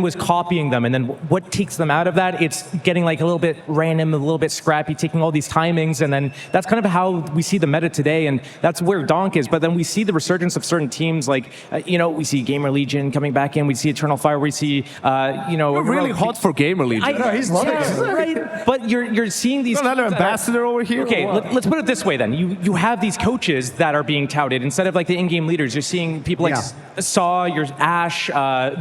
was copying them, and then what takes them out of that? It's getting like a little bit random, a little bit scrappy, taking all these timings, and then that's kind of how we see the meta today, and that's where Donk is. But then we see the resurgence of certain teams, like we see Gamer Legion coming back in, we see Eternal Fire, we see You're really hot for Gamer Legion. No, he's loving it. Right? But you're seeing these. Another ambassador over here. Okay, let's put it this way then. You have these coaches that are being touted instead of like the in-game leaders. You're seeing people like Saw, your Ash,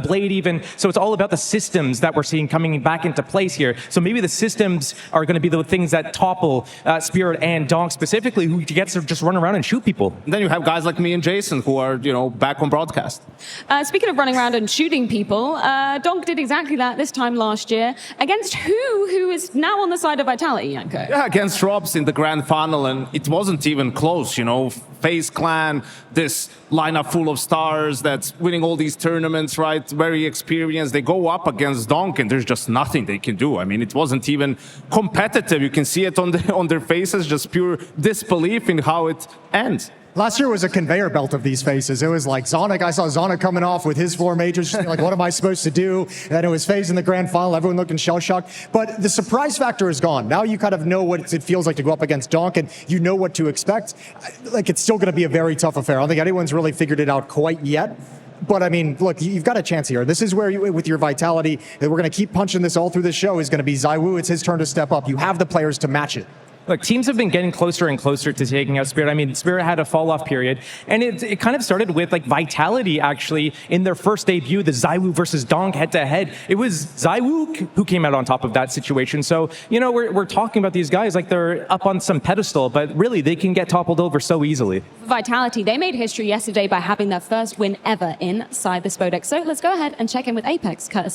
Blade even. So it's all about the systems that we're seeing coming back into place here. So maybe the systems are going to be the things that topple Spirit and Donk specifically, who gets to just run around and shoot people. And then you have guys like me and Jason who are, back on broadcast. Speaking of running around and shooting people, Donk did exactly that this time last year against who is now on the side of Vitality, Yanko? Yeah, against Robs in the grand final, and it wasn't even close, FaZe Clan, this lineup full of stars that's winning all these tournaments, right? Very experienced. They go up against Donk, and there's just nothing they can do. I mean, it wasn't even competitive. You can see it on their faces, just pure disbelief in how it ends. Last year was a conveyor belt of these faces. It was like Zonic. I saw Zonic coming off with his 4 majors, like, what am I supposed to do? And then it was FaZe in the grand final, everyone looking shell-shocked. But the surprise factor is gone. Now you kind of know what it feels like to go up against Donk, and you know what to expect. Like, it's still going to be a very tough affair. I don't think anyone's really figured it out quite yet. But, I mean, look, you've got a chance here. This is where, with your Vitality, that we're going to keep punching this all through the show, is going to be ZywOo. It's his turn to step up. You have the players to match it. Look, teams have been getting closer and closer to taking out Spirit. I mean, Spirit had a fall-off period, and it kind of started with like Vitality actually in their first debut, the ZywOo versus Donk head-to-head. It was ZywOo who came out on top of that situation. So, we're talking about these guys like they're up on some pedestal, but really they can get toppled over so easily. Vitality, they made history yesterday by having their first win ever inside the Spodex. So let's go ahead and check in with Apex, Curtis.